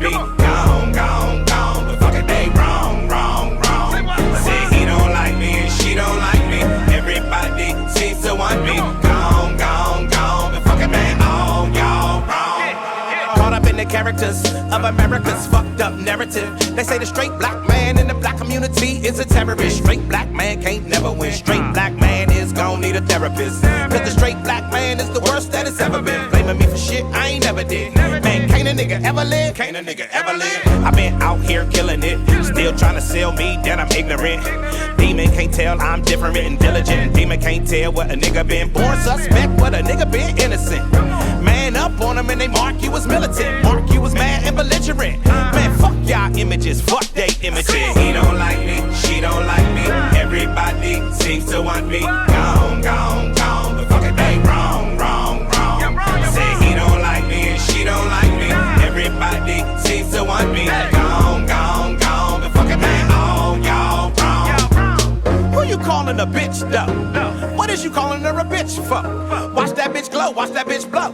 me. Gone, gone, gone, but fuck it, they wrong, wrong, wrong. Said he don't like me and she don't like me. Everybody seems to want me. Gone, gone, gone, but fuck it, man, all y'all wrong. Caught up in the characters of America's fucked up narrative. They say the straight black man in the black community is a terrorist. Straight black man can't never win. Straight black man is gon' need a therapist. Cause the straight black man is the worst that it's ever been. Blaming me for shit I ain't never did. Man, can't a nigga ever live? Can't a nigga ever live? I been out here killing it. Still trying to sell me that I'm ignorant. Demon can't tell I'm different and diligent. Demon can't tell what a nigga been. Born suspect, what a nigga been innocent. Man up on them and they mark you as militant. Mark you as mad and belligerent. Man, fuck y'all images, fuck they images. He don't like me, she don't like me. Everybody seems to want me. Gone, gone, gone, but fuck it, they wrong, wrong, wrong. Say he don't like me and she don't like me. Everybody seems to want me. Gone, gone, gone, but fuck it, man, all y'all wrong. Who you calling a bitch though? What is you calling her a bitch for? Watch that bitch glow, watch that bitch blow.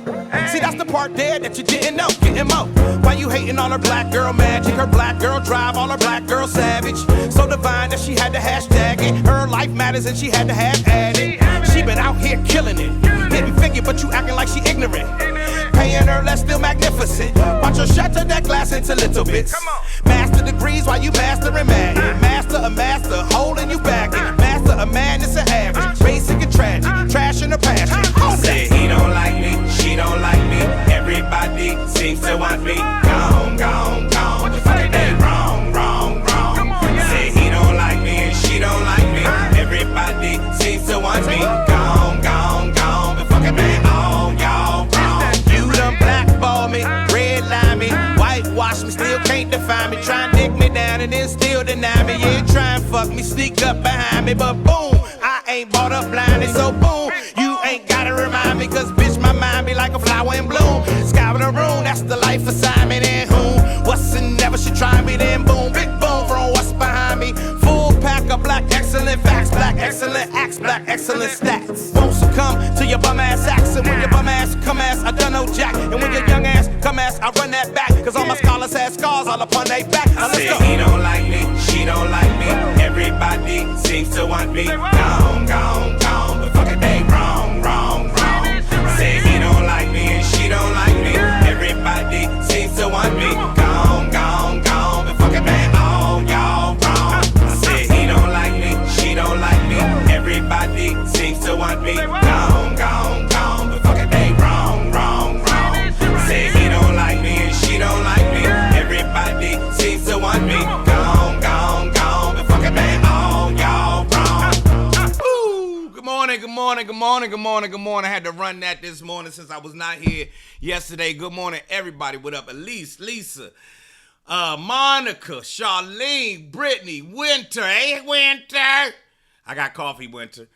See, that's the part there that you didn't know. Getting mo. Why you hating on her black girl magic? Her black girl drive, all her black girl savage. So divine that she had to hashtag it. Her life matters and she had to have added. She been out here killing it. Didn't figure, but you acting like she ignorant. Paying her less, still magnificent. Watch her shatter that glass into little bits. Master degrees while you mastering mad. Master a master, holding you back. Master a madness and average. Basic and tragic, trash in her passion. Said he don't like me, she don't like me. Everybody seems to want me. Gone, gone, gone. What the fuck are they wrong, wrong, wrong? Said he don't like me and she don't like me. Everybody seems to want me. Gone, gone, gone. But fuck it, man, all y'all wrong. You done blackball me, redline me, whitewash me, still can't define me. Try and dick me down and then still deny me. Yeah, try and fuck me, sneak up behind me, but boom, I ain't bought up blinded, so boom, you ain't gotta remind me, cause bitch, my mind be like a flower in bloom. Sky with a room, that's the life assignment, and whom, what's and never should try me, then boom, big boom from what's behind me. Full pack of black excellent facts, black excellent acts, black excellent stats. Won't succumb to your bum ass acts, and when your bum ass come ass, I done no jack, and when your young ass come ass, I run that back, cause all my scholars had scars all upon they back. Now let's go. He don't like me, she don't like me, everybody seems to want me. Gone, gone, gone, but fuck it, they wrong, wrong, wrong. Say he don't like me and she don't like me. Everybody seems to want me. Gone, gone, gone, but fuck it, man, all y'all wrong. Say he don't like me, she don't like me. Everybody seems to want me. Gone, gone, gone, but fuck it, they wrong, wrong, wrong. Say he don't like me and she don't like me. Everybody seems to want me. Gone, gone, gone, but fuck it, man, all y'all wrong. Good morning, good morning, good morning, good morning, good morning. I had to run that this morning since I was not here yesterday. Good morning, everybody. What up? Elise, Lisa, Monica, Charlene, Brittany, Winter. Hey, Winter. I got coffee, Winter.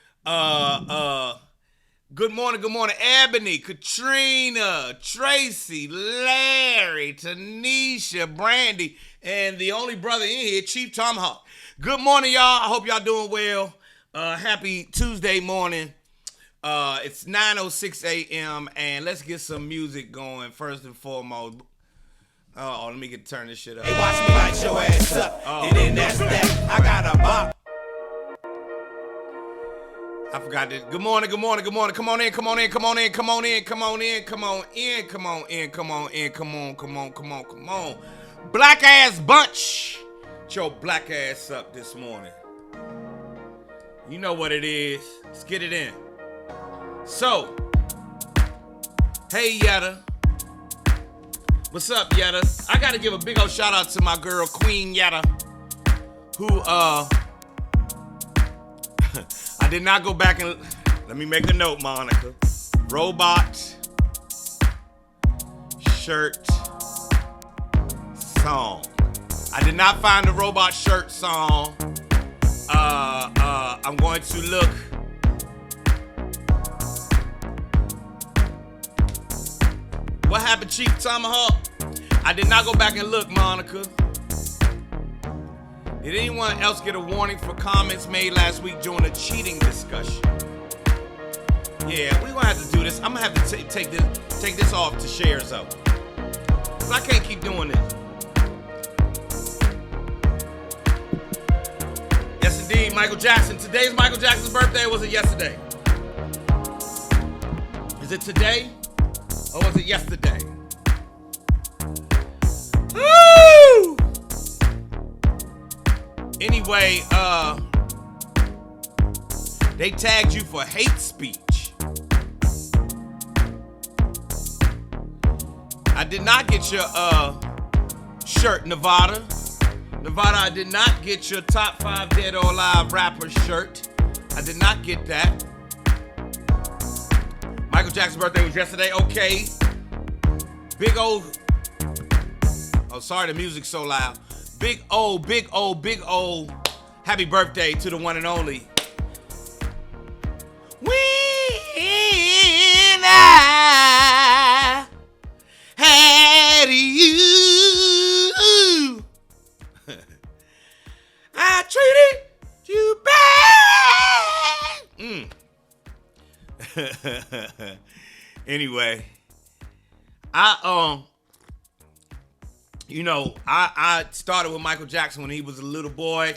Good morning, Ebony, Katrina, Tracy, Larry, Tanisha, Brandy, and the only brother in here, Chief Tomahawk. Good morning, y'all. I hope y'all doing well. Happy Tuesday morning. It's 9:06 a.m. and let's get some music going first and foremost. Let me turn this shit up. Hey, watch me light your ass up. And then that's that. I got a bop. I forgot this. Good morning. Come on in. Black ass bunch. Get your black ass up this morning. You know what it is. Let's get it in. So, hey Yetta. What's up, Yetta? I gotta give a big old shout out to my girl Queen Yetta, who I did not go back and let me make a note, Monica. Robot shirt song. I did not find the robot shirt song. I'm going to look. What happened, Chief Tomahawk? I did not go back and look, Monica. Did anyone else get a warning for comments made last week during a cheating discussion? Yeah, we're gonna have to do this. I'm gonna have to take this off to shares though, cause I can't keep doing this. indeed, Michael Jackson. Today's Michael Jackson's birthday, or was it yesterday? Is it today? Or was it yesterday? Woo! Anyway, they tagged you for hate speech. I did not get your shirt, Nevada. Nevada, I did not get your top 5 dead or alive rapper shirt. I did not get that. Michael Jackson's birthday was yesterday. Okay. Big old. Oh, sorry, the music's so loud. Big old happy birthday to the one and only. When I had you, I treated you bad. Anyway, I started with Michael Jackson when he was a little boy,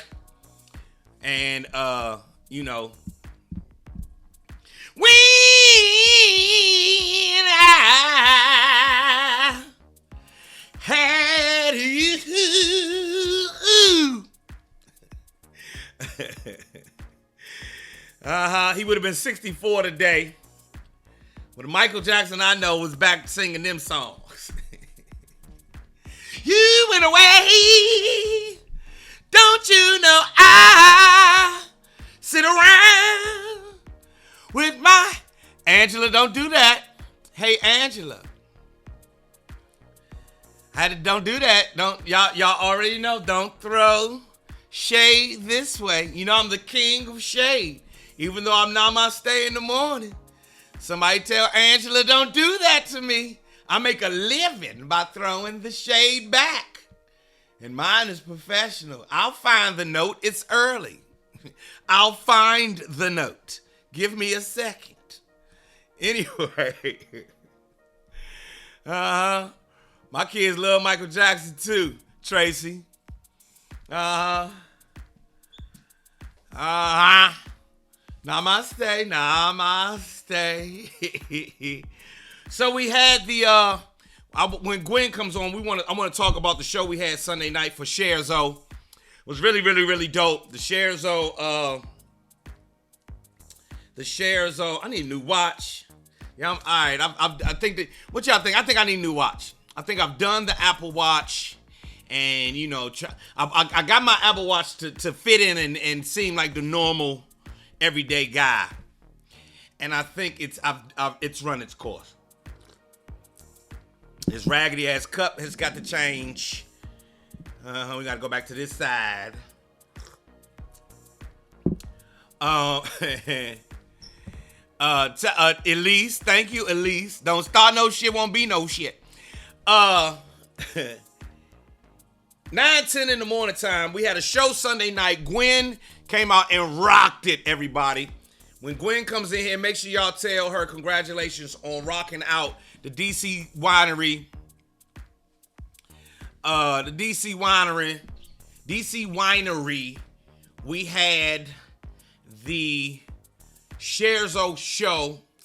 and when I had you. He would have been 64 today. But Michael Jackson, I know, was back singing them songs. You went away. Don't you know I sit around with my Angela? Don't do that. Hey, Angela. Don't do that. Y'all already know. Don't throw shade this way. You know I'm the king of shade. Even though I'm namaste in the morning. Somebody tell Angela, don't do that to me. I make a living by throwing the shade back. And mine is professional. I'll find the note. It's early. I'll find the note. Give me a second. Anyway. My kids love Michael Jackson too, Tracy. Namaste. So we had the when Gwen comes on, I want to talk about the show we had Sunday night for Scherzo. It was really, really, really dope. The Scherzo, I need a new watch. Yeah, I'm all right. I think that. What y'all think? I think I need a new watch. I think I've done the Apple Watch, and I got my Apple Watch to fit in and seem like the normal, everyday guy. And I think it's run its course. This raggedy ass cup has got to change. We got to go back to this side. Elise, thank you, Elise. Don't start no shit, won't be no shit. 9:10 in the morning time, we had a show Sunday night. Gwen came out and rocked it, everybody. When Gwen comes in here, make sure y'all tell her congratulations on rocking out the DC Winery. DC Winery. We had the Scherzo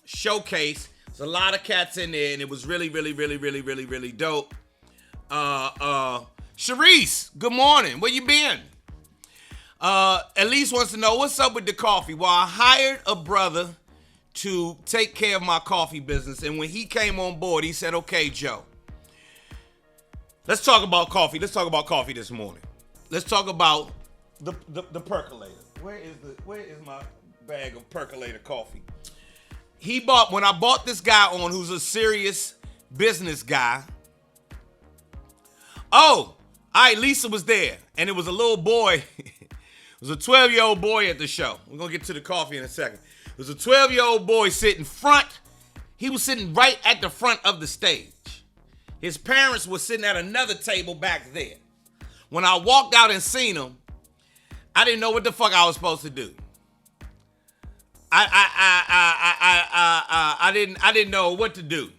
showcase. There's a lot of cats in there, and it was really, really, really, really, really, really dope. Sharice, good morning. Where you been? Elise wants to know what's up with the coffee. Well, I hired a brother to take care of my coffee business, and when he came on board, he said, "Okay, Joe, let's talk about coffee. Let's talk about coffee this morning. Let's talk about the percolator. Where is my bag of percolator coffee?" When I bought this guy on, who's a serious business guy. Oh, all right, Lisa was there, and it was a little boy. It was a 12-year-old boy at the show. We're going to get to the coffee in a second. It was a 12-year-old boy sitting front. He was sitting right at the front of the stage. His parents were sitting at another table back there. When I walked out and seen him, I didn't know what the fuck I was supposed to do. I didn't know what to do.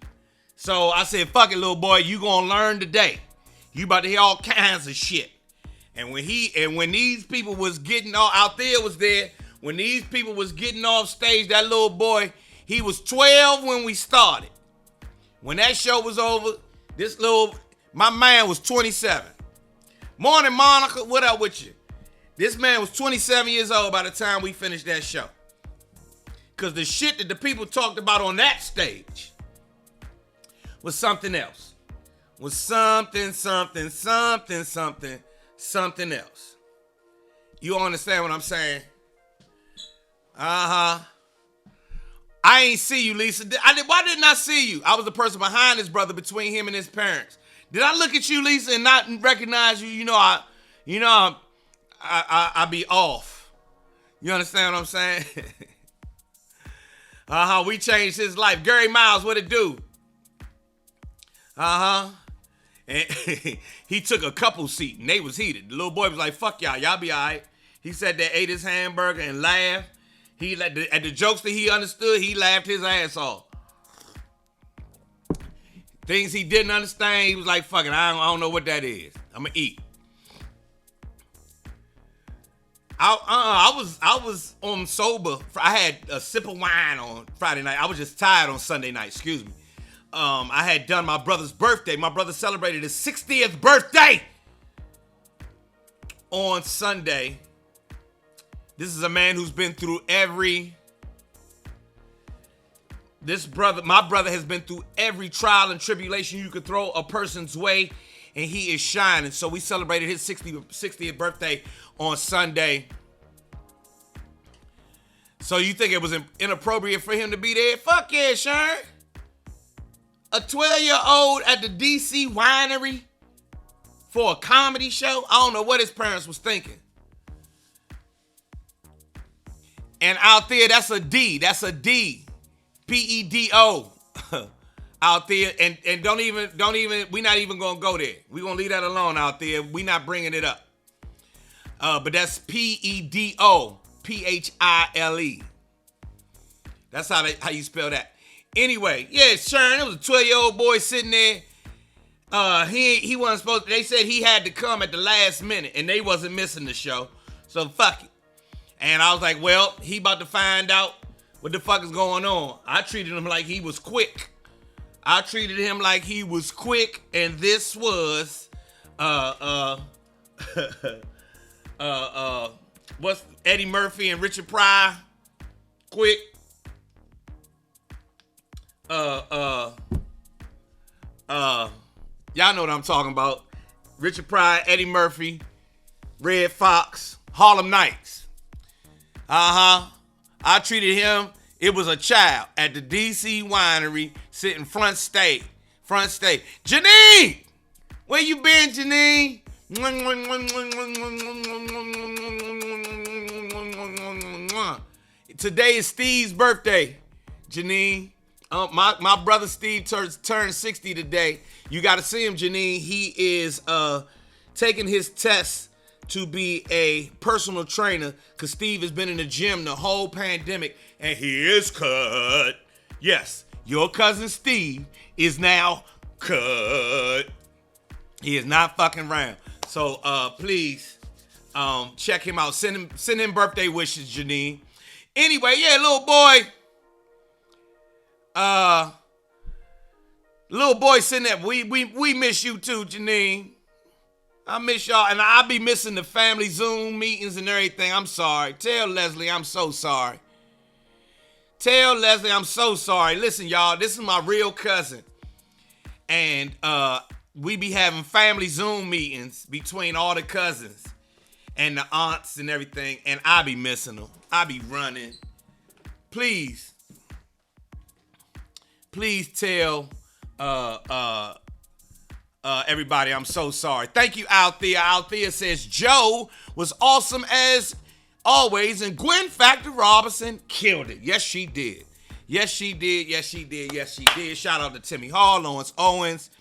So I said, fuck it, little boy, you gonna learn today. You about to hear all kinds of shit. And when these people was getting off, out there was there. When these people was getting off stage, that little boy, he was 12 when we started. When that show was over, my man was 27. Morning, Monica. What up with you? This man was 27 years old by the time we finished that show. Because the shit that the people talked about on that stage was something else. Was something else. You understand what I'm saying? Uh-huh. I ain't see you, Lisa. Why didn't I see you? I was the person behind his brother, between him and his parents. Did I look at you, Lisa, and not recognize you? I be off. You understand what I'm saying? Uh-huh. We changed his life. Gary Miles, what it do? Uh-huh. And he took a couple seat and they was heated. The little boy was like, fuck y'all be all right. He sat there, ate his hamburger and laughed. At the jokes that he understood, he laughed his ass off. Things he didn't understand, he was like, fuck it, I don't know what that is. I'm gonna eat. I was on sober. I had a sip of wine on Friday night. I was just tired on Sunday night, excuse me. I had done my brother's birthday. My brother celebrated his 60th birthday on Sunday. This is a man who's been through my brother has been through every trial and tribulation you could throw a person's way, and he is shining. So we celebrated his 60th birthday on Sunday. So you think it was inappropriate for him to be there? Fuck yeah, Sharon. A 12-year-old at the DC winery for a comedy show? I don't know what his parents was thinking. And out there, that's a D. That's a D. P-E-D-O. Out there. And don't even, we're not even going to go there. We're going to leave that alone out there. We're not bringing it up. But that's P-E-D-O. P-H-I-L-E. That's how you spell that. Anyway, yeah, Sharon, it was a 12-year-old boy sitting there. He wasn't supposed to, they said he had to come at the last minute, and they wasn't missing the show. So fuck it. And I was like, well, he about to find out what the fuck is going on. I treated him like he was quick. And this was what's Eddie Murphy and Richard Pryor? Quick. Y'all know what I'm talking about. Richard Pryor, Eddie Murphy, Red Fox, Harlem Nights. I treated him, it was a child at the DC winery sitting front stage. Janine! Where you been, Janine? Today is Steve's birthday, Janine. My brother Steve turned 60 today. You got to see him, Janine. He is taking his test to be a personal trainer because Steve has been in the gym the whole pandemic and he is cut. Yes, your cousin Steve is now cut. He is not fucking around. So check him out. Send him birthday wishes, Janine. Anyway, yeah, little boy sitting there. We miss you too, Janine. I miss y'all, and I'll be missing the family Zoom meetings and everything. I'm sorry. Tell Leslie I'm so sorry. Listen, y'all, this is my real cousin. And we be having family Zoom meetings between all the cousins and the aunts and everything, and I be missing them. I be running. Please tell everybody I'm so sorry. Thank you, Althea. Althea says Joe was awesome as always, and Gwen Factor Robinson killed it. Yes, she did. Shout out to Timmy Hall, Lawrence Owens,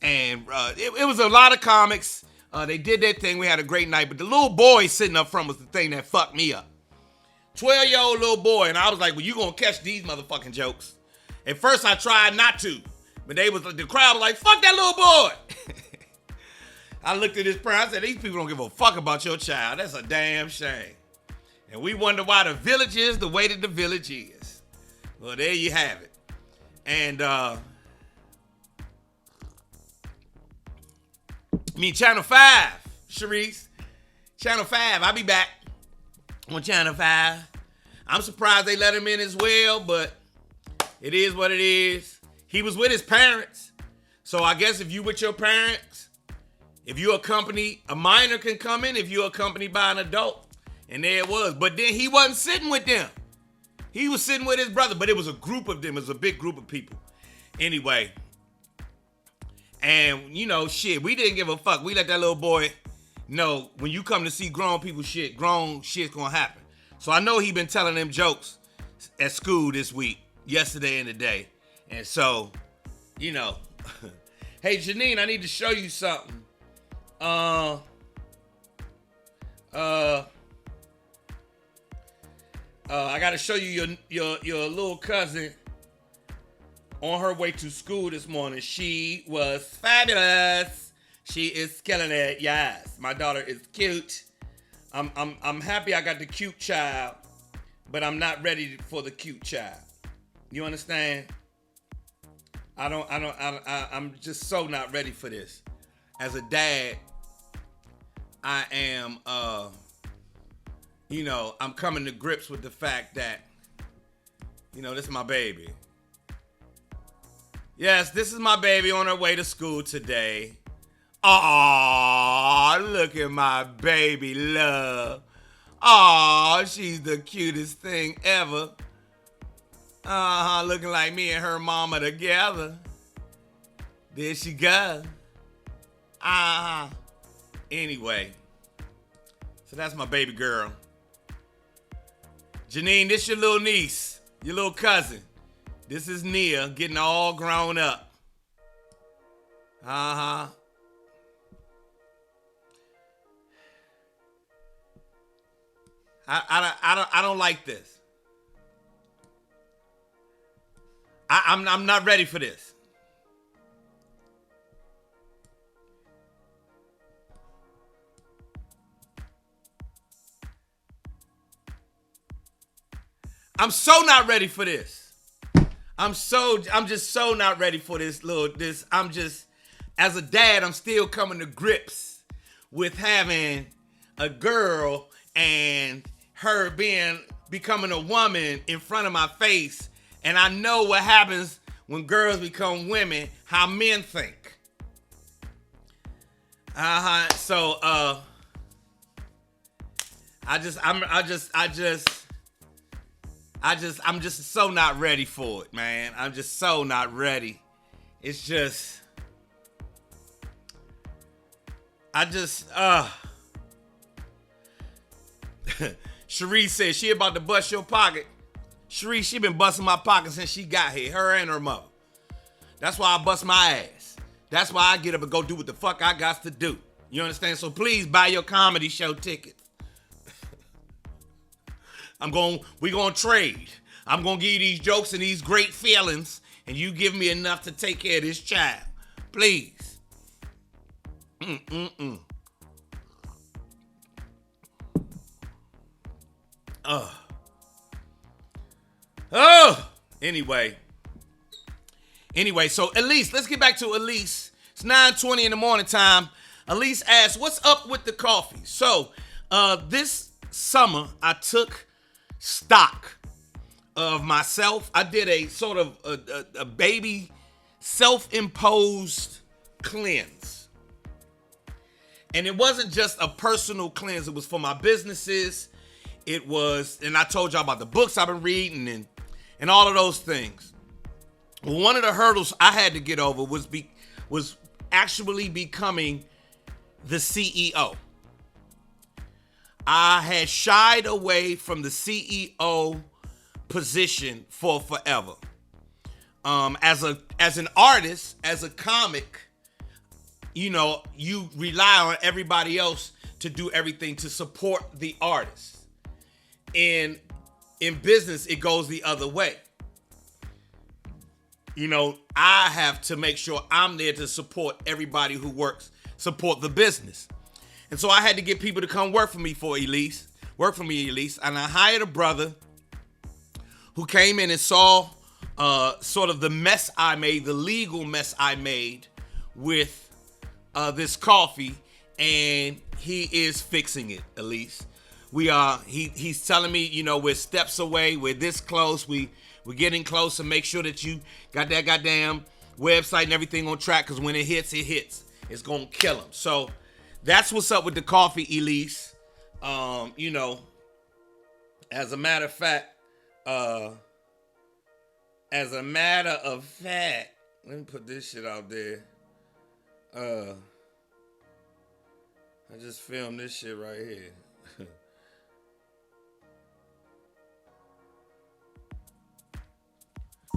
and it was a lot of comics. They did their thing. We had a great night, but the little boy sitting up front was the thing that fucked me up. 12-year-old little boy, and I was like, well, you gonna catch these motherfucking jokes. At first, I tried not to, but the crowd was like, fuck that little boy. I looked at his parents. I said, these people don't give a fuck about your child. That's a damn shame. And we wonder why the village is the way that the village is. Well, there you have it. And Channel 5, Sharice. Channel 5, I'll be back on Channel 5. I'm surprised they let him in as well, but it is what it is. He was with his parents. So I guess if you with your parents, if you accompany, a minor can come in if you're accompanied by an adult. And there it was. But then he wasn't sitting with them. He was sitting with his brother, but it was a group of them. It was a big group of people. Anyway. And, you know, shit, we didn't give a fuck. We let that little boy know when you come to see grown people shit, grown shit's gonna happen. So I know he been telling them jokes at school this week, yesterday and today. And so, you know. Hey, Janine, I need to show you something. I gotta show you your little cousin on her way to school this morning. She was fabulous. She is killing it. Yes, my daughter is cute. I'm happy I got the cute child, but I'm not ready for the cute child. You understand? I'm just so not ready for this. As a dad, I am I'm coming to grips with the fact that, this is my baby. Yes, this is my baby on her way to school today. Aw, look at my baby love. Aw, she's the cutest thing ever. Looking like me and her mama together. There she goes. Anyway, so that's my baby girl. Janine, this your little niece, your little cousin. This is Nia getting all grown up. I don't like this. I'm not ready for this. I'm so not ready for this. I'm just so not ready for this. As a dad, I'm still coming to grips with having a girl and her becoming a woman in front of my face. And I know what happens when girls become women, how men think. I'm just so not ready for it, man. I'm just so not ready. It's just, Cherie said she about to bust your pocket. Cherie, she been busting my pocket since she got here, her and her mother. That's why I bust my ass. That's why I get up and go do what the fuck I got to do. You understand? So please buy your comedy show tickets. We gonna trade. I'm gonna give you these jokes and these great feelings, and you give me enough to take care of this child. Please. Anyway, so Elise, let's get back to Elise. It's 9:20 in the morning time. Elise asked, what's up with the coffee? So, this summer, I took stock of myself. I did a sort of a baby self-imposed cleanse. And it wasn't just a personal cleanse. It was for my businesses. It was, and I told y'all about the books I've been reading and all of those things. Well, one of the hurdles I had to get over was actually becoming the CEO. I had shied away from the CEO position for forever. As an artist, as a comic, you rely on everybody else to do everything to support the artist. In business, it goes the other way. I have to make sure I'm there to support everybody who works support the business. And so I had to get people to come work for me, Elise. And I hired a brother who came in and saw sort of the mess I made, the legal mess I made with this coffee, and he is fixing it, Elise. He's telling me, you know, we're steps away, we're this close, we're getting close, to make sure that you got that goddamn website and everything on track, because when it hits. It's gonna kill him. So that's what's up with the coffee, Elise. You know, as a matter of fact, let me put this shit out there. I just filmed this shit right here.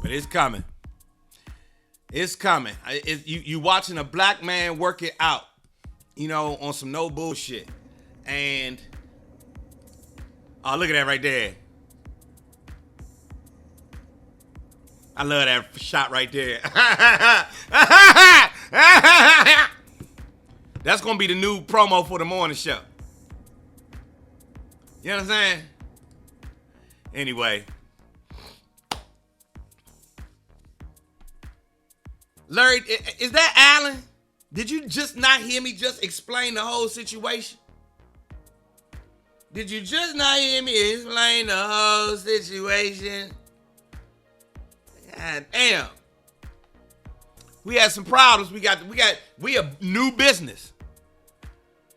But it's coming. It's coming. You watching a black man work it out, you know, on some no bullshit. And, oh, look at that right there. I love that shot right there. That's going to be the new promo for the morning show. You know what I'm saying? Anyway. Larry, is that Alan? Did you just not hear me just explain the whole situation? Did you just not hear me explain the whole situation? God damn. We had some problems. We a new business.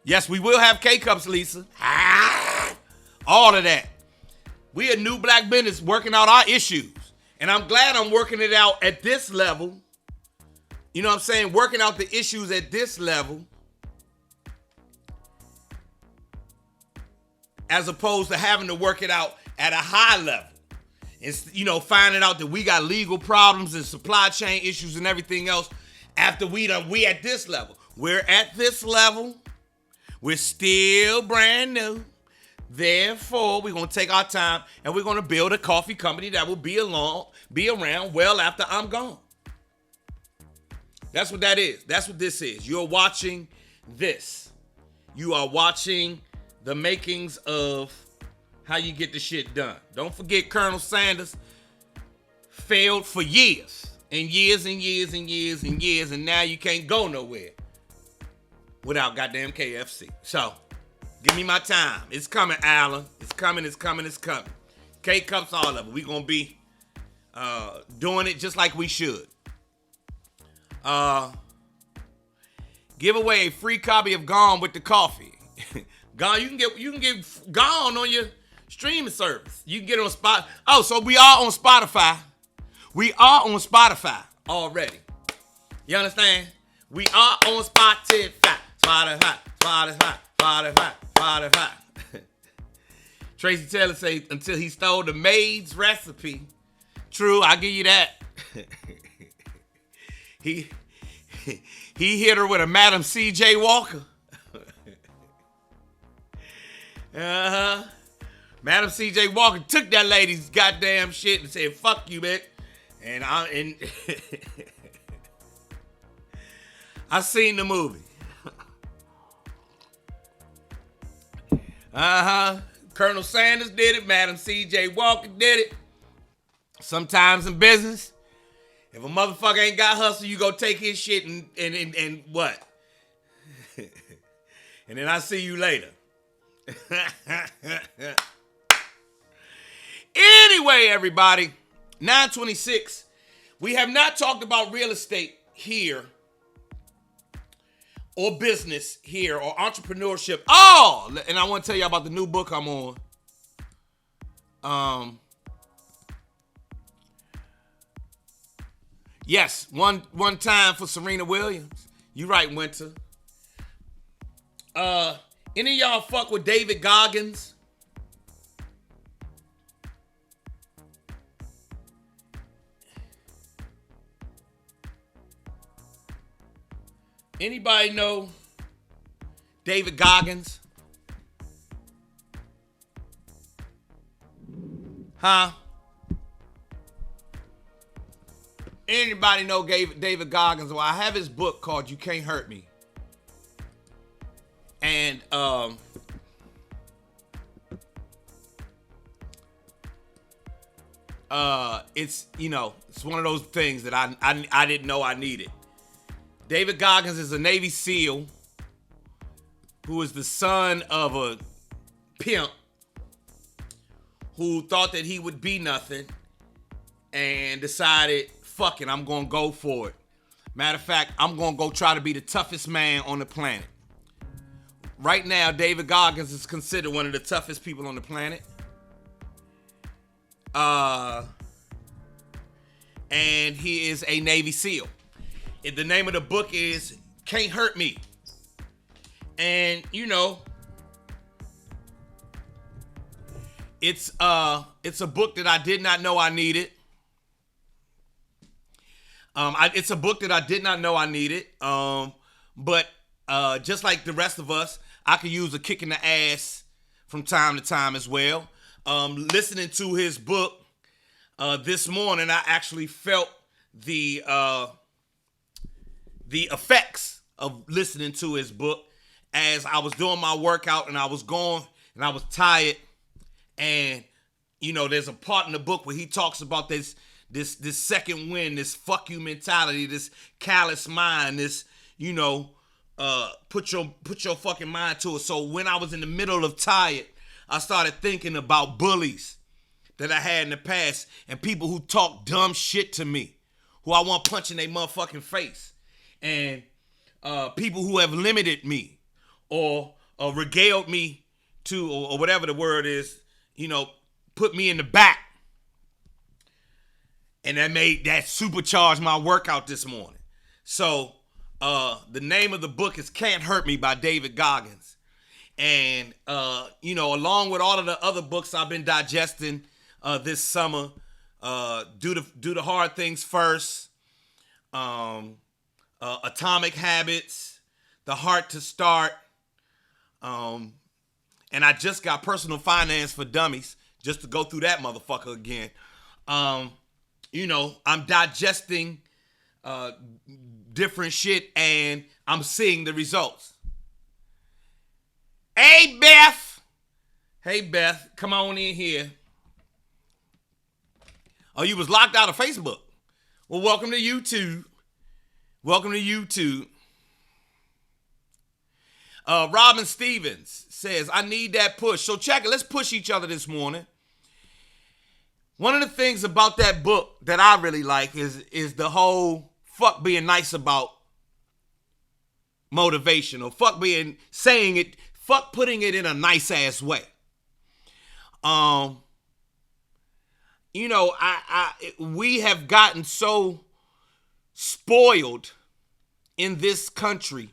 Yes, we will have K-Cups, Lisa. All of that. We a new black business working out our issues. And I'm glad I'm working it out at this level. You know what I'm saying? Working out the issues at this level, as opposed to having to work it out at a high level. It's, you know, finding out that we got legal problems and supply chain issues and everything else after we at this level. We're at this level. We're still brand new. Therefore, we're going to take our time and we're going to build a coffee company that will be around well after I'm gone. That's what that is. That's what this is. You're watching this. You are watching the makings of how you get the shit done. Don't forget Colonel Sanders failed for years and years and years and years and years, and now you can't go nowhere without goddamn KFC. So, give me my time. It's coming, Alan. It's coming. K-Cups, all of it. We're going to be doing it just like we should. Give away a free copy of Gone with the Coffee. Gone, you can get Gone on your streaming service. You can get it on Spotify. Oh, so we are on Spotify. We are on Spotify already. You understand? We are on Spotify. Spotify. Tracy Taylor say until he stole the maid's recipe. True, I'll give you that. He hit her with a Madam C.J. Walker. Madam C.J. Walker took that lady's goddamn shit and said, "Fuck you, bitch." And I seen the movie. Colonel Sanders did it. Madam C.J. Walker did it. Sometimes in business, if a motherfucker ain't got hustle, you go take his shit and what? And then I see you later. Anyway, everybody, 9:26. We have not talked about real estate here, or business here, or entrepreneurship. Oh, and I want to tell you about the new book I'm on. Yes, one time for Serena Williams. You right, Winter. Any of y'all fuck with David Goggins? Anybody know David Goggins? Huh? Anybody know David Goggins? Well, I have his book called You Can't Hurt Me. And it's, you know, it's one of those things that I didn't know I needed. David Goggins is a Navy SEAL who is the son of a pimp who thought that he would be nothing and decided, fuck it, I'm gonna go for it. Matter of fact, I'm gonna go try to be the toughest man on the planet. Right now, David Goggins is considered one of the toughest people on the planet. And he is a Navy SEAL. The name of the book is Can't Hurt Me. And, you know, it's a book that I did not know I needed. It's a book that I did not know I needed. But just like the rest of us, I could use a kick in the ass from time to time as well. Listening to his book this morning, I actually felt the effects of listening to his book as I was doing my workout and I was going and I was tired. And, you know, there's a part in the book where he talks about this second wind, this fuck you mentality, this callous mind, this, you know, put your fucking mind to it. So when I was in the middle of tired, I started thinking about bullies that I had in the past and people who talk dumb shit to me, who I want punching their motherfucking face, and people who have limited me or regaled me to, or whatever the word is, you know, put me in the back. And that supercharged my workout this morning. So the name of the book is Can't Hurt Me by David Goggins. And, you know, along with all of the other books I've been digesting this summer, Do the Hard Things First, Atomic Habits, The Heart to Start, and I just got Personal Finance for Dummies, just to go through that motherfucker again. You know, I'm digesting different shit and I'm seeing the results. Hey, Beth. Hey, Beth, come on in here. Oh, you was locked out of Facebook. Well, welcome to YouTube. Welcome to YouTube. Robin Stevens says, I need that push. So check it. Let's push each other this morning. One of the things about that book that I really like is the whole fuck being nice about motivation, or fuck putting it in a nice ass way. You know, we have gotten so spoiled in this country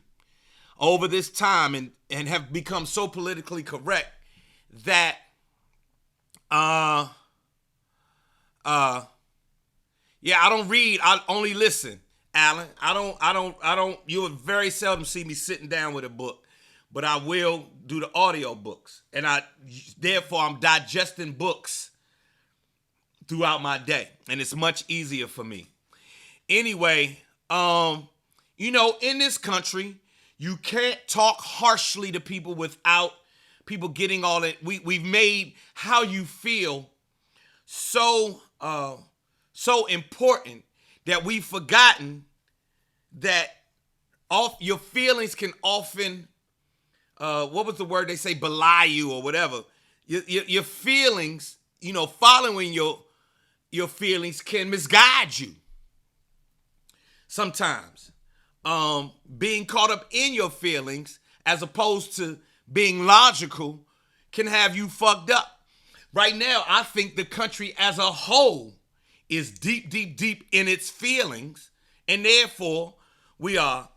over this time and have become so politically correct that yeah, I don't read, I only listen, Alan. I don't, you would very seldom see me sitting down with a book, but I will do the audio books. And therefore I'm digesting books throughout my day. And it's much easier for me. Anyway, you know, in this country, you can't talk harshly to people without people getting all that. We've made how you feel so important that we've forgotten that your feelings can often, what was the word they say, belie you or whatever. Your feelings, you know, following your feelings can misguide you sometimes. Being caught up in your feelings as opposed to being logical can have you fucked up. Right now, I think the country as a whole is deep, deep, deep in its feelings, and therefore we are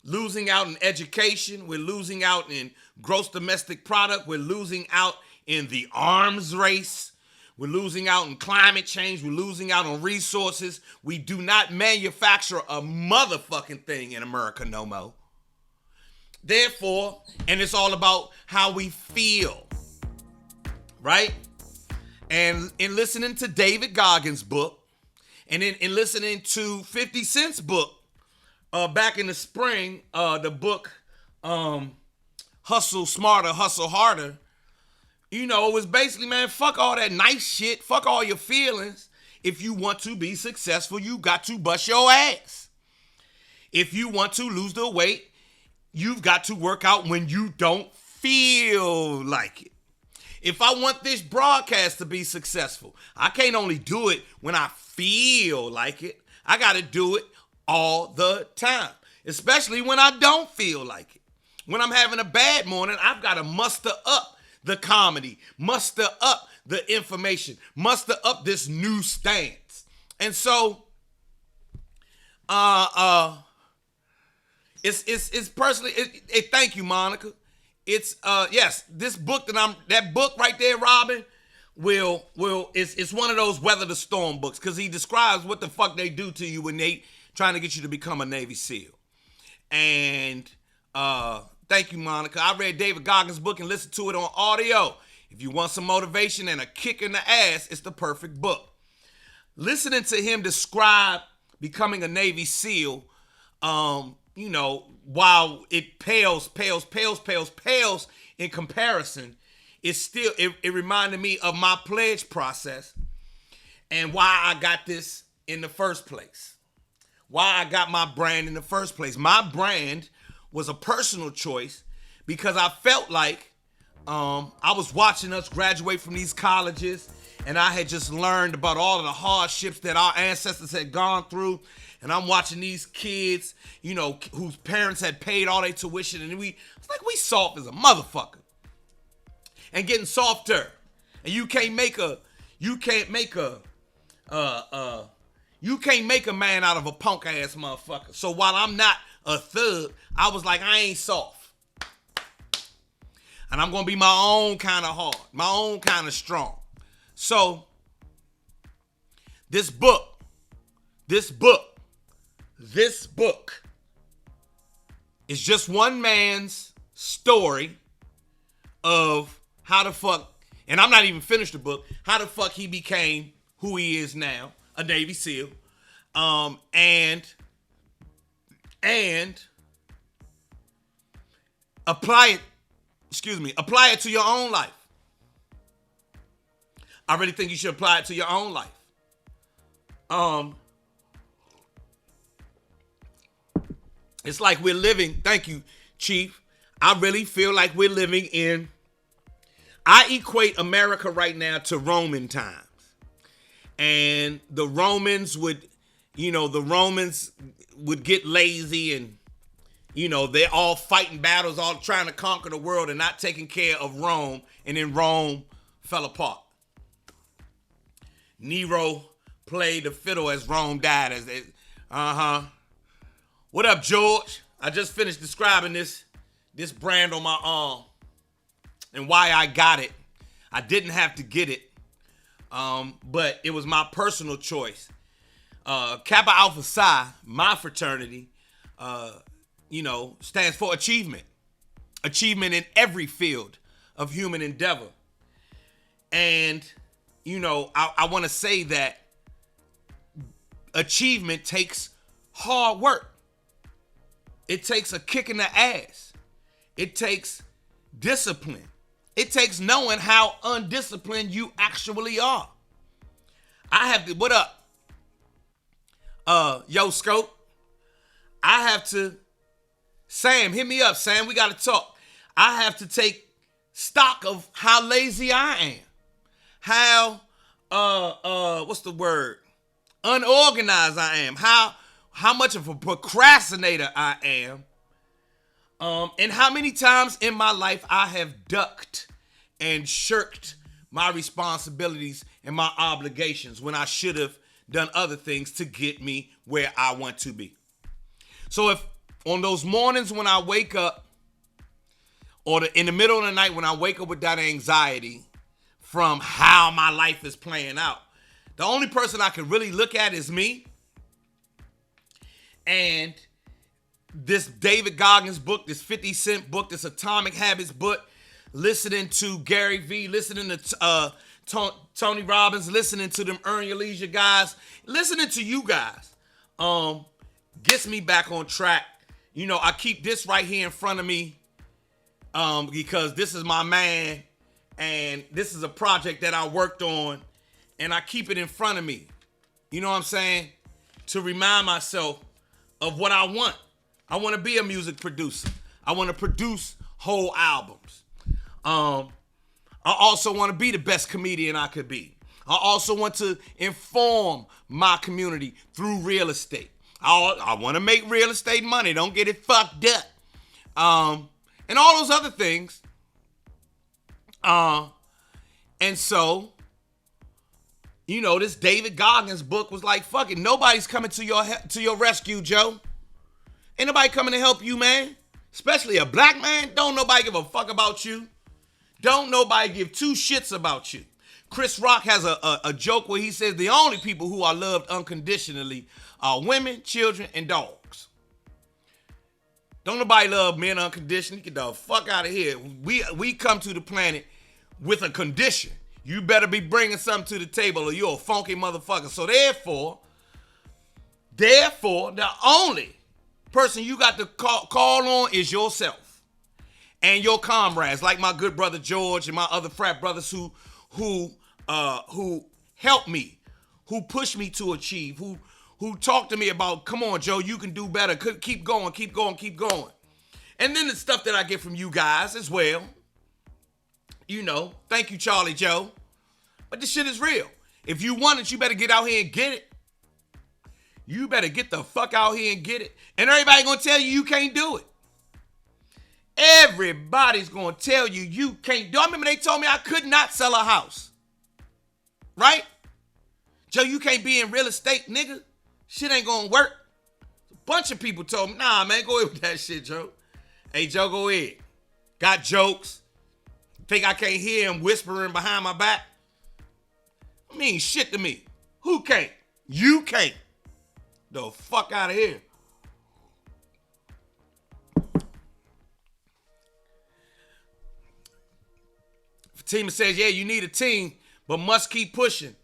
losing out in education, we're losing out in gross domestic product, we're losing out in the arms race, we're losing out in climate change, we're losing out on resources. We do not manufacture a motherfucking thing in America no more. Therefore, and it's all about how we feel, right? And in listening to David Goggins' book, and in listening to 50 Cent's book back in the spring, the book hustle smarter, hustle harder. You know, it was basically, man, fuck all that nice shit. Fuck all your feelings. If you want to be successful, you got to bust your ass. If you want to lose the weight, you've got to work out when you don't feel like it. If I want this broadcast to be successful, I can't only do it when I feel like it. I got to do it all the time, especially when I don't feel like it. When I'm having a bad morning, I've got to muster up the comedy, muster up the information, muster up this new stance. And so, it's personally, thank you, Monica. It's, yes, this book that book right there, Robin, it's one of those weather the storm books, because he describes what the fuck they do to you when they trying to get you to become a Navy SEAL. And, thank you, Monica. I read David Goggins' book and listened to it on audio. If you want some motivation and a kick in the ass, it's the perfect book. Listening to him describe becoming a Navy SEAL, you know, while it pales in comparison, it reminded me of my pledge process and why I got this in the first place. Why I got my brand in the first place. My brand was a personal choice because I felt like I was watching us graduate from these colleges, and I had just learned about all of the hardships that our ancestors had gone through. And I'm watching these kids, you know, whose parents had paid all their tuition, and it's like we soft as a motherfucker. And getting softer. And you can't make a man out of a punk ass motherfucker. So while I'm not a thug, I was like, I ain't soft. And I'm gonna be my own kind of hard, my own kind of strong. So this book is just one man's story of how the fuck, and I'm not even finished the book, how the fuck he became who he is now, a Navy SEAL, and apply it to your own life. I really think you should apply it to your own life. It's like we're living, thank you, Chief. I really feel like we're living I equate America right now to Roman times. And the Romans would get lazy and, you know, they're all fighting battles, all trying to conquer the world and not taking care of Rome. And then Rome fell apart. Nero played the fiddle as Rome died. What up, George? I just finished describing this brand on my arm and why I got it. I didn't have to get it, but it was my personal choice. Kappa Alpha Psi, my fraternity, stands for achievement. Achievement in every field of human endeavor. And, I want to say that achievement takes hard work. It takes a kick in the ass. It takes discipline. It takes knowing how undisciplined you actually are. What up? Yo, Scope. Sam, hit me up, Sam. We got to talk. I have to take stock of how lazy I am. How, what's the word? Unorganized I am. How much of a procrastinator I am. And how many times in my life I have ducked and shirked my responsibilities and my obligations when I should have done other things to get me where I want to be. So if on those mornings when I wake up, or in the middle of the night when I wake up with that anxiety from how my life is playing out, the only person I can really look at is me. And this David Goggins book, this 50 Cent book, this Atomic Habits book, listening to Gary Vee, listening to Tony Robbins, listening to them Earn Your Leisure guys, listening to you guys, gets me back on track. I keep this right here in front of me because this is my man, and this is a project that I worked on, and I keep it in front of me. You know what I'm saying? To remind myself of what I want. I want to be a music producer. I want to produce whole albums. I also want to be the best comedian I could be. I also want to inform my community through real estate. I want to make real estate money. Don't get it fucked up. And all those other things. And so, you know, this David Goggins book was like, fuck it. Nobody's coming to your rescue, Joe. Ain't nobody coming to help you, man. Especially a black man. Don't nobody give a fuck about you. Don't nobody give two shits about you. Chris Rock has a joke where he says the only people who are loved unconditionally are women, children, and dogs. Don't nobody love men unconditionally. Get the fuck out of here. We come to the planet with a condition. You better be bringing something to the table or you're a funky motherfucker. So therefore, the only person you got to call on is yourself and your comrades, like my good brother George and my other frat brothers who helped me, who pushed me to achieve, who talked to me about, come on, Joe, you can do better. Keep going. And then the stuff that I get from you guys as well. You know, thank you, Charlie Joe. But this shit is real. If you want it, you better get out here and get it. You better get the fuck out here and get it. And everybody gonna tell you can't do it. Everybody's gonna tell you can't do it. I remember they told me I could not sell a house. Right? Joe, you can't be in real estate, nigga. Shit ain't gonna work. A bunch of people told me, nah, man, go ahead with that shit, Joe. Hey, Joe, go ahead. Got jokes. Think I can't hear him whispering behind my back? I mean shit to me. Who can't? You can't. The fuck out of here. Fatima says, yeah, you need a team, but must keep pushing.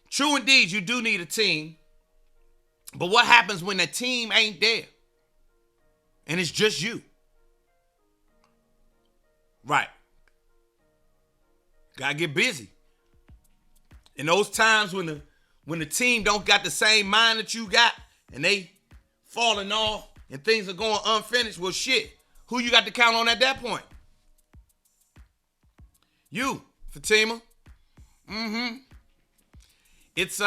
True indeed, you do need a team. But what happens when the team ain't there? And it's just you. Right. Gotta get busy. In those times when the team don't got the same mind that you got and they falling off and things are going unfinished, well shit, who you got to count on at that point? You, Fatima. It's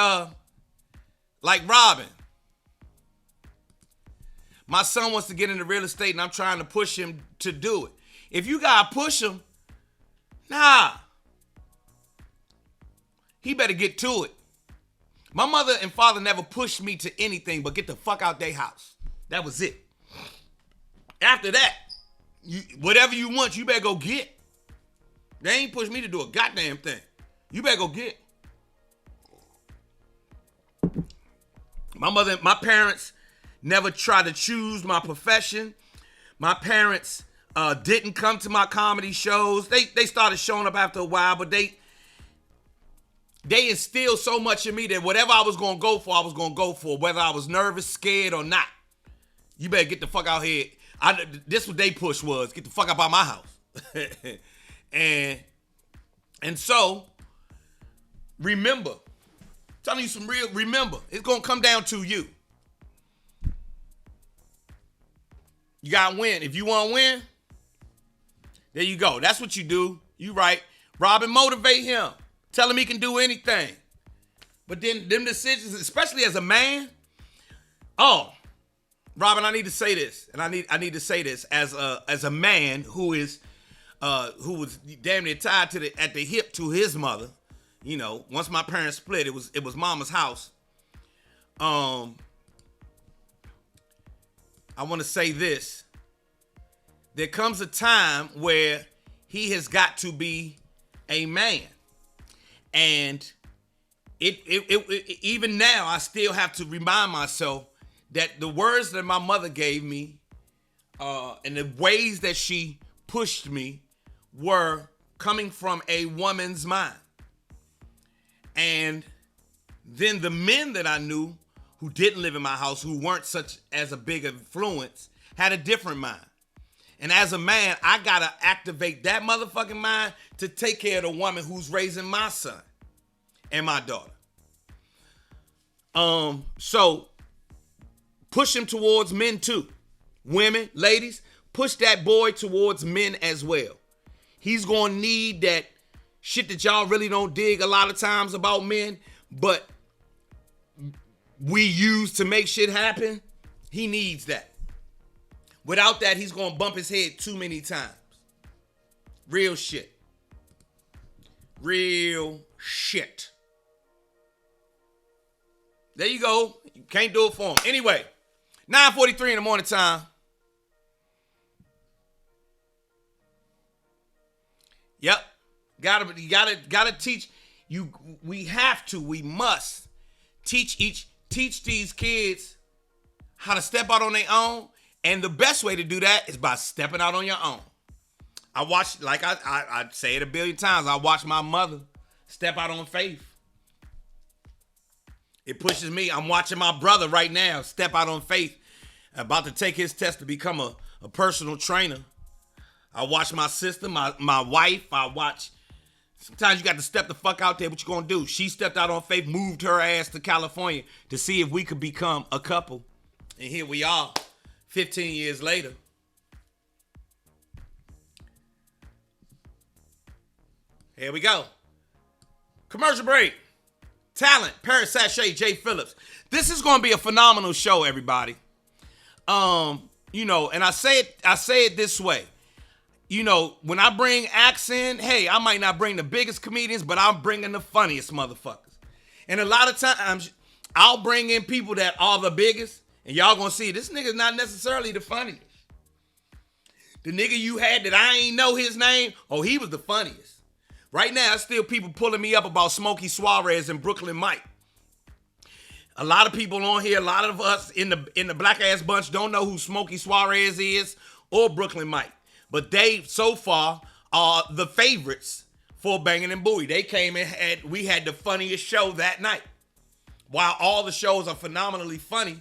like Robin. My son wants to get into real estate and I'm trying to push him to do it. If you gotta push him, nah. He better get to it. My mother and father never pushed me to anything but get the fuck out their house. That was it. After that, whatever you want, you better go get. They ain't pushed me to do a goddamn thing. You better go get. My parents never tried to choose my profession. My parents didn't come to my comedy shows. They started showing up after a while, but they instilled so much in me that whatever I was going to go for, I was going to go for, whether I was nervous, scared, or not. You better get the fuck out here. This what they push was, get the fuck up out my house. and so, remember, telling you some real, remember, it's going to come down to you. You got to win. If you want to win, there you go. That's what you do. You right. Robin, motivate him. Tell him he can do anything. But then them decisions, especially as a man. Oh, Robin, I need to say this. And I need to say this as a man who was damn near tied at the hip to his mother. You know, once my parents split, it was mama's house. I want to say this. There comes a time where he has got to be a man. And it even now, I still have to remind myself that the words that my mother gave me and the ways that she pushed me were coming from a woman's mind. And then the men that I knew who didn't live in my house, who weren't such as a big influence, had a different mind. And as a man, I gotta activate that motherfucking mind to take care of the woman who's raising my son and my daughter. So push him towards men too. Women, ladies, push that boy towards men as well. He's gonna need that shit that y'all really don't dig a lot of times about men, but we use to make shit happen. He needs that. Without that, he's gonna bump his head too many times. Real shit. Real shit. There you go. You can't do it for him. Anyway, 9:43 in the morning time. Yep. Gotta teach you. We must teach these kids how to step out on their own. And the best way to do that is by stepping out on your own. I watched, like I say it a billion times, I watched my mother step out on faith. It pushes me. I'm watching my brother right now step out on faith, about to take his test to become a personal trainer. I watch my sister, my wife. Sometimes you got to step the fuck out there. What you gonna do? She stepped out on faith, moved her ass to California to see if we could become a couple. And here we are, 15 years later. Here we go. Commercial break. Talent, Paris Sachet, Jay Phillips. This is going to be a phenomenal show, everybody. And I say it this way. When I bring acts in, hey, I might not bring the biggest comedians, but I'm bringing the funniest motherfuckers. And a lot of times, I'll bring in people that are the biggest, and y'all gonna see this nigga's not necessarily the funniest. The nigga you had that I ain't know his name, he was the funniest. Right now, there's still people pulling me up about Smokey Suarez and Brooklyn Mike. A lot of people on here, a lot of us in the black ass bunch don't know who Smokey Suarez is or Brooklyn Mike. But they, so far, are the favorites for Bangin' and Bowie. They came and we had the funniest show that night. While all the shows are phenomenally funny,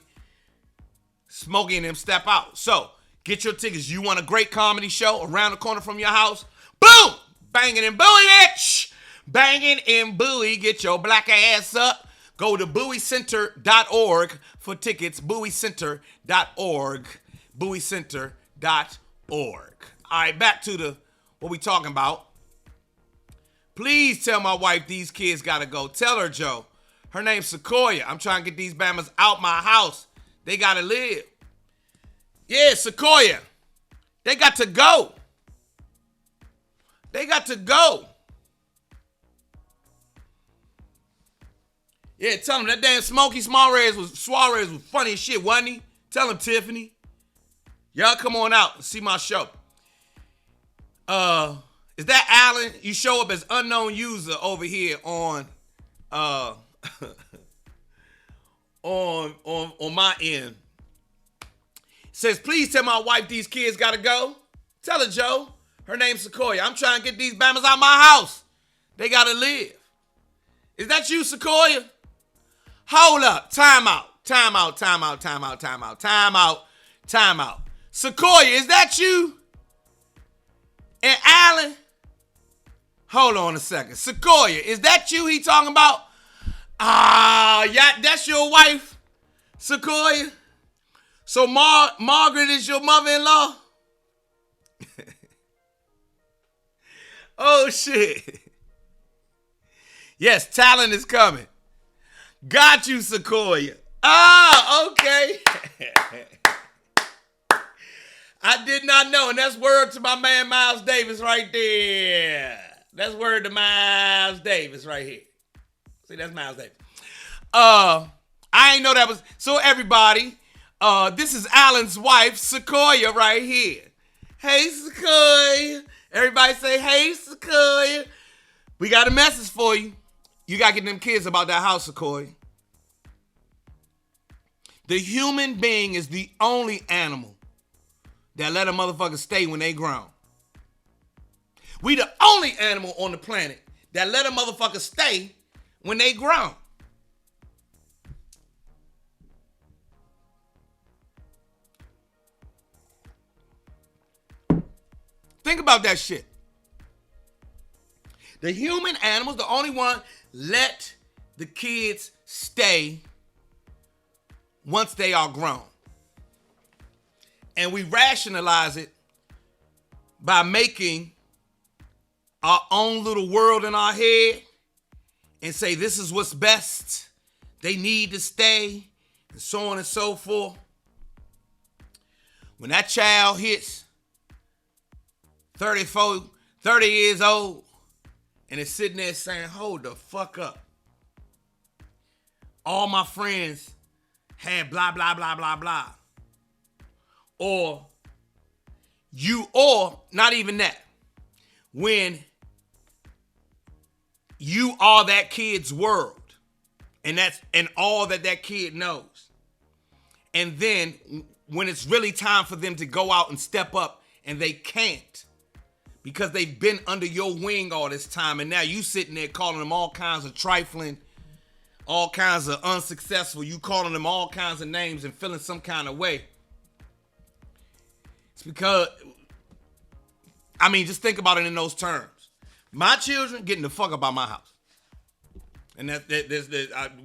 Smokey and them step out. So, get your tickets. You want a great comedy show around the corner from your house? Boom! Bangin' and Bowie, bitch! Bangin' and Bowie, get your black ass up. Go to BowieCenter.org for tickets. BowieCenter.org. BowieCenter.org. All right, back to what we talking about. Please tell my wife these kids gotta go. Tell her, Joe. Her name's Sequoia. I'm trying to get these Bammers out my house. They gotta live. Yeah, Sequoia. They got to go. They got to go. Yeah, tell him that damn Smokey Suarez was funny as shit, wasn't he? Tell him, Tiffany. Y'all come on out and see my show. Is that Alan? You show up as unknown user over here on on my end. Says, please tell my wife these kids gotta go. Tell her, Joe. Her name's Sequoia. I'm trying to get these Bammers out my house. They gotta live. Is that you, Sequoia? Hold up. Time out. Sequoia, is that you? And Alan? Hold on a second. Sequoia, is that you he talking about? Yeah, that's your wife, Sequoia? So Margaret is your mother-in-law? Oh, shit. Yes, talent is coming. Got you, Sequoia. Okay. I did not know, and that's word to my man Miles Davis right there. That's word to Miles Davis right here. See, that's Miles Davis. I ain't know that was... So, everybody, this is Alan's wife, Sequoia, right here. Hey, Sequoia. Everybody say, hey, Sequoia. We got a message for you. You got to get them kids about that house, Sequoia. The human being is the only animal that let a motherfucker stay when they grown. We the only animal on the planet that let a motherfucker stay when they grown. Think about that shit. The human animals, the only one let the kids stay once they are grown. And we rationalize it by making our own little world in our head and say this is what's best. They need to stay, and so on and so forth. When that child hits 30 years old and is sitting there saying, hold the fuck up. All my friends had blah, blah, blah, blah, blah. Or not even that. When you are that kid's world, and all that kid knows. And then when it's really time for them to go out and step up and they can't because they've been under your wing all this time, and now you sitting there calling them all kinds of trifling, all kinds of unsuccessful, you calling them all kinds of names and feeling some kind of way. It's because, just think about it in those terms. My children getting the fuck up out my house. And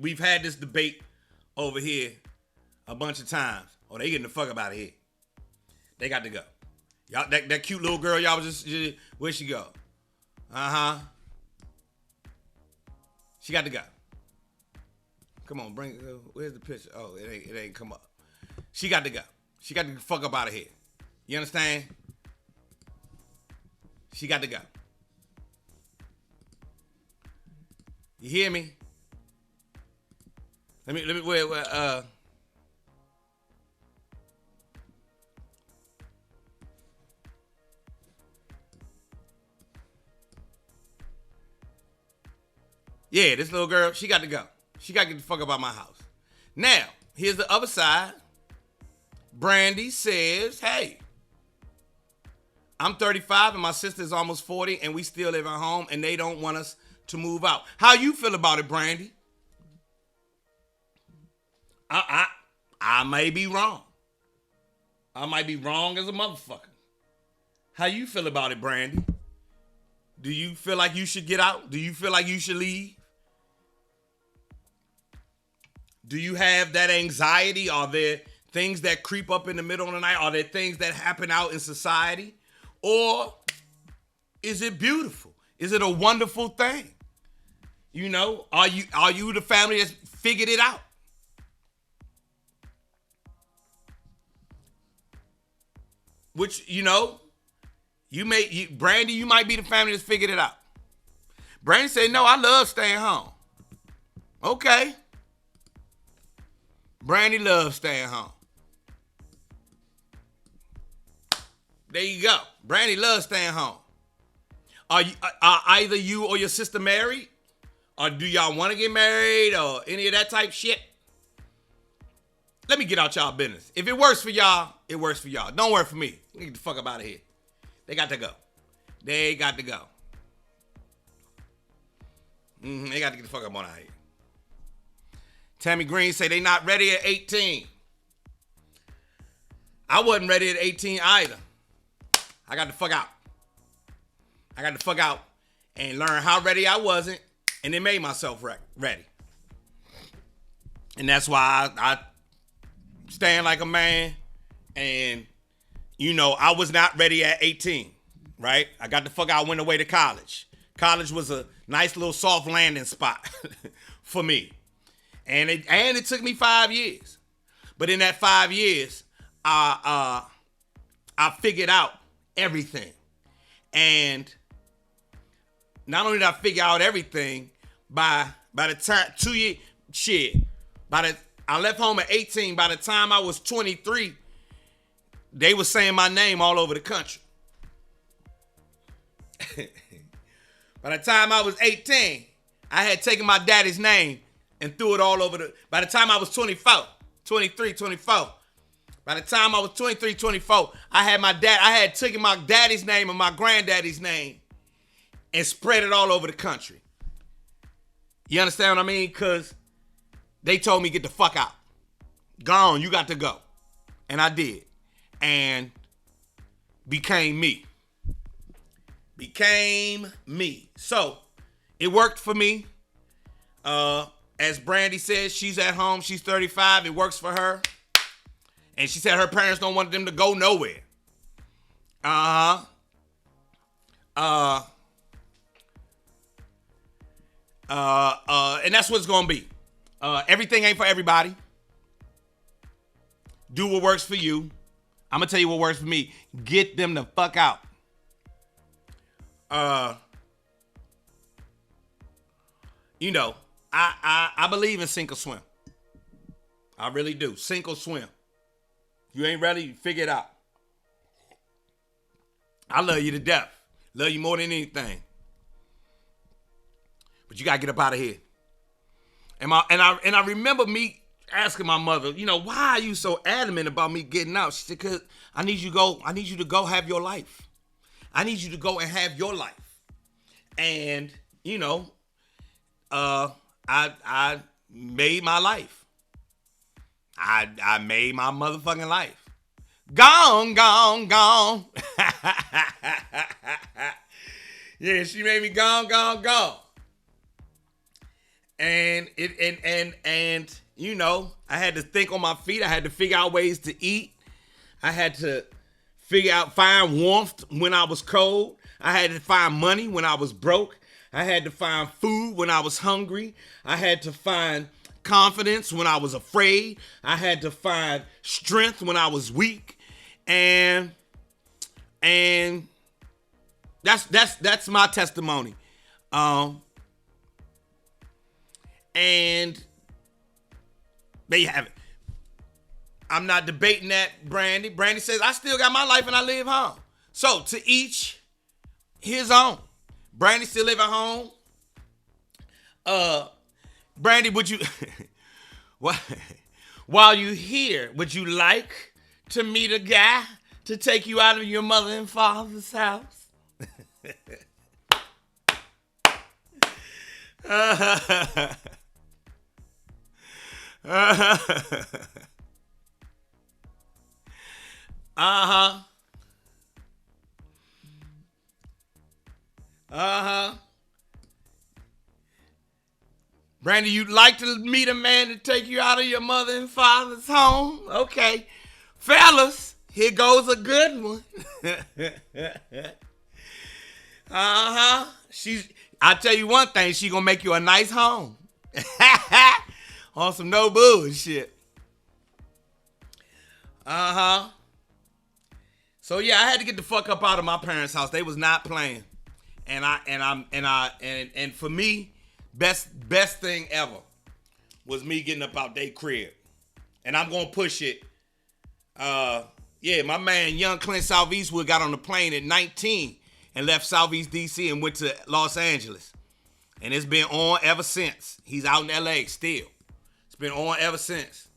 we've had this debate over here a bunch of times. Oh, they getting the fuck up out of here. They got to go. Y'all, that cute little girl, y'all was just where'd she go? She got to go. Come on, where's the picture? Oh, it ain't come up. She got to go. She got to fuck up out of here. You understand? She got to go. You hear me? Let me wait. Yeah, this little girl, she got to go. She got to get the fuck up out my house. Now, here's the other side. Brandy says, hey, I'm 35 and my sister's almost 40 and we still live at home and they don't want us to move out. How you feel about it, Brandy? I may be wrong. I might be wrong as a motherfucker. How you feel about it, Brandy? Do you feel like you should get out? Do you feel like you should leave? Do you have that anxiety? Are there things that creep up in the middle of the night? Are there things that happen out in society? Or is it beautiful? Is it a wonderful thing? You know, are you the family that's figured it out? Which, Brandy, you might be the family that's figured it out. Brandy said, no, I love staying home. Okay. Brandy loves staying home. There you go. Brandy loves staying home. Are either you or your sister married? Or do y'all want to get married or any of that type shit? Let me get out y'all business. If it works for y'all, it works for y'all. Don't work for me. Get the fuck up out of here. They got to go. They got to go. They got to get the fuck up on out here. Tammy Green say they not ready at 18. I wasn't ready at 18 either. I got the fuck out. I got the fuck out and learn how ready I wasn't, and then made myself ready. And that's why I stand like a man. And, I was not ready at 18, right? I got the fuck out, went away to college. College was a nice little soft landing spot for me. And it took me 5 years. But in that 5 years, I figured out everything. And not only did I figure out everything, by the time, 2 years, I left home at 18. By the time I was 23, they were saying my name all over the country. By the time I was 18, I had taken my daddy's name and threw it all over by the time I was 24, by the time I was 23, 24, I had taken my daddy's name and my granddaddy's name and spread it all over the country. You understand what I mean? Because they told me get the fuck out. Gone, you got to go. And I did. And became me. became me. So it worked for me. As Brandy says, she's at home. She's 35. It works for her. And she said her parents don't want them to go nowhere. And that's what it's going to be. Everything ain't for everybody. Do what works for you. I'm going to tell you what works for me. Get them the fuck out. You know, I believe in sink or swim. I really do. Sink or swim. You ain't ready, figure it out. I love you to death. Love you more than anything. But you gotta get up out of here. And I remember me asking my mother, you know, why are you so adamant about me getting out? She said, because I need you to go have your life. I need you to go and have your life. And, you know, I made my life. I made my motherfucking life. Gone. Yeah, she made me gone. And you know, I had to think on my feet. I had to figure out ways to eat. I had to find warmth when I was cold. I had to find money when I was broke. I had to find food when I was hungry. I had to find confidence when I was afraid. I had to find strength when I was weak. And that's my testimony. And there you have it. I'm not debating that, Brandy. Brandy says, I still got my life and I live home. So to each his own. Brandy still live at home. Brandy, would you, while you here, would you like to meet a guy to take you out of your mother and father's house? Uh-huh. Brandy, you'd like to meet a man to take you out of your mother and father's home? Okay. Fellas, here goes a good one. I'll tell you one thing, she gonna make you a nice home. On some no bullshit. So yeah, I had to get the fuck up out of my parents' house. They was not playing. And for me, best thing ever was me getting up out their crib. And I'm gonna push it. Yeah, my man Young Clint Southeastwood got on the plane at 19 and left Southeast DC and went to Los Angeles. And it's been on ever since. He's out in LA still. It's been on ever since.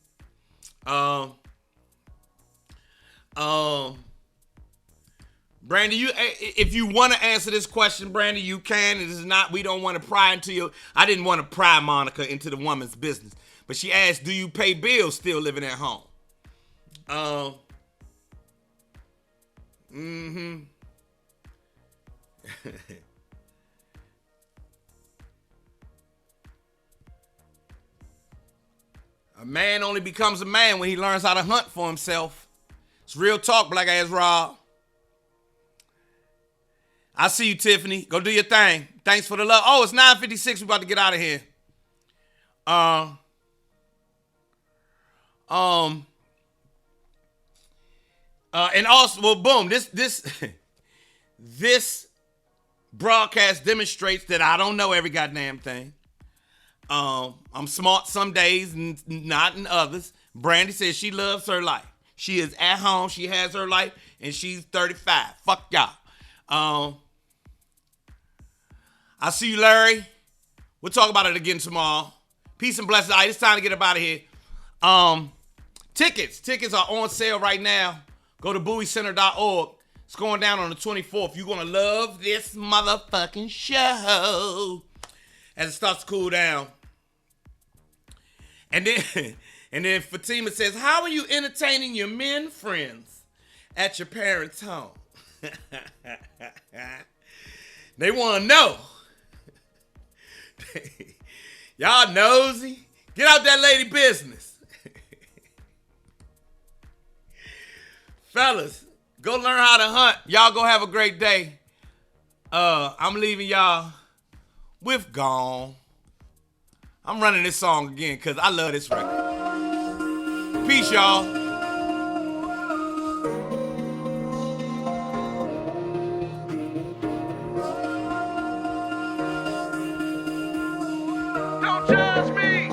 Brandy, if you want to answer this question, Brandy, you can. It is not, we don't want to pry into your, I didn't want to pry Monica into the woman's business. But she asked, do you pay bills still living at home? A man only becomes a man when he learns how to hunt for himself. It's real talk, Black Ass Rob. I see you, Tiffany. Go do your thing. Thanks for the love. Oh, it's 9:56. We're about to get out of here. And also, well, boom. This broadcast demonstrates that I don't know every goddamn thing. I'm smart some days and not in others. Brandy says she loves her life. She is at home. She has her life, and she's 35. Fuck y'all. I'll see you, Larry. We'll talk about it again tomorrow. Peace and blessings. All right, it's time to get up out of here. Tickets are on sale right now. Go to BowieCenter.org. It's going down on the 24th. You're going to love this motherfucking show as it starts to cool down. And then Fatima says, how are you entertaining your men friends at your parents' home? They want to know. Y'all nosy. Get out that lady business. Fellas, go learn how to hunt. Y'all go have a great day. I'm leaving y'all with Gone. I'm running this song again because I love this record. Peace, y'all. Don't judge me.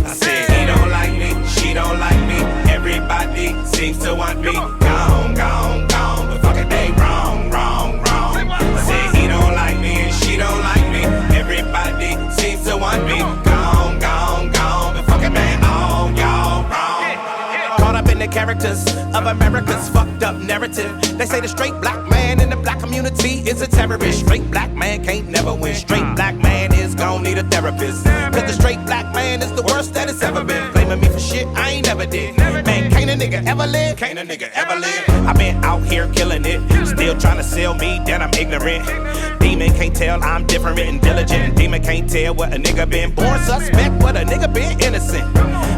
I said he don't like me, she don't like me. Everybody seems to want me. Gone, gone, gone. But fuck it, they wrong, wrong, wrong. I said he don't like me and she don't like me. Everybody seems to want me. Gone, gone, gone. But fuck it, man, all y'all wrong. Caught up in the characters of America's fucked up narrative. They say the straight black man in the black community is a terrorist. Straight black man can't never win. Straight black man is gon' need a therapist. Cause the straight black man is the worst that it's ever been. Blaming me for shit I ain't never did. Man, can't a nigga ever live? Can't a nigga ever live? I've been out here killing it. Still trying to sell me that I'm ignorant. Demon can't tell I'm different and diligent. Demon can't tell what a nigga been. Born suspect, what a nigga been innocent.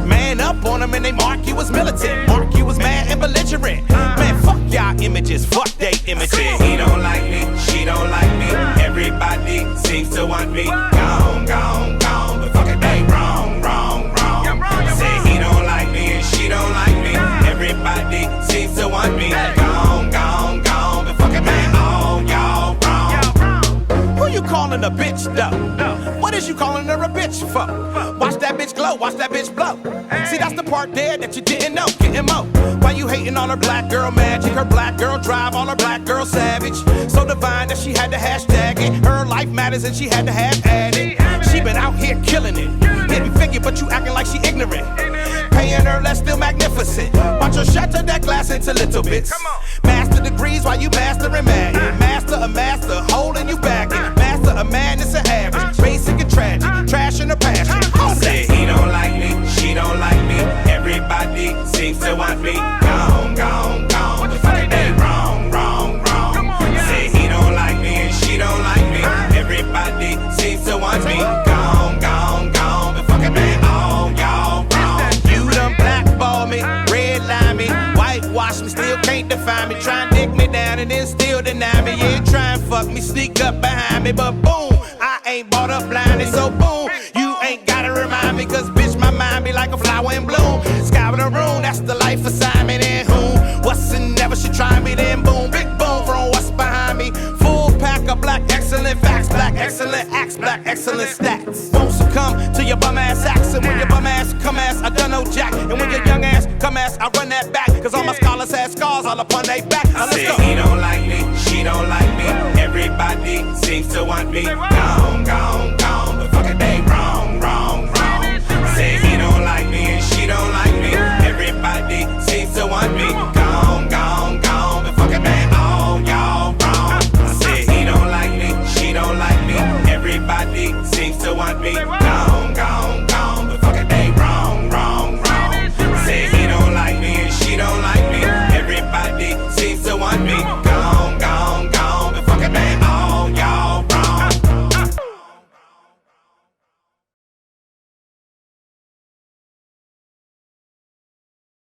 Man up on him and they mark you as militant. Mark you as mad and belligerent. Man, fuck y'all images, fuck they images. He don't like me, she don't like me. Everybody seems to want me. Gone, gone, gone. But fuck it, they wrong, wrong, wrong. Say he don't like me and she don't like me. Everybody seems to want me. Gone, gone, gone. But fuck it, man, all y'all wrong. Who you calling a bitch though? What is you calling her a bitch for? Watch that bitch glow, watch that bitch blow. See, that's the part there that you didn't know. Getting mo. Why you hating on her black girl magic? Her black girl drive, all her black girl savage. So divine that she had to hashtag it. Her life matters and she had to have added. She been out here killing it. Didn't figure, but you acting like she ignorant. Paying her less, still magnificent. Watch her shatter that glass into little bits. Master degrees while you mastering mad. Master a master, holding you back. Master a madness and average. Basic and tragic, trash in her passion. Say he don't like me, she don't like me. Everybody seems to want me. Gone, gone, gone. But fuck it, they wrong, wrong, wrong. Say he don't like me and she don't like me. Everybody seems to want me. Gone, gone, gone. But fuck it, man, all y'all wrong. You done blackball me, redline me, whitewash me, still can't define me. Try and dick me down and then still deny me. Yeah, try and fuck me, sneak up behind me, but boom, I ain't bought up blinded, so boom, you ain't gotta remind me, cause bitch, my mind be like a flower in bloom. Sky with a room, that's the life assignment. And whom, what's and never should try me, then boom, big boom from what's behind me. Full pack of black excellent facts, black excellent acts, black excellent stats. Won't succumb to your bum ass acts, and when your bum ass come ass, I done no jack. And when your young ass come ass, I run that back, cause all my scholars had scars all upon they back. Now let's go. He don't like me, she don't like me. Everybody seems to want me. Gone, gone, gone. But fuck it, they wrong, wrong, wrong. Say he don't like me and she don't like me. Everybody seems to want me.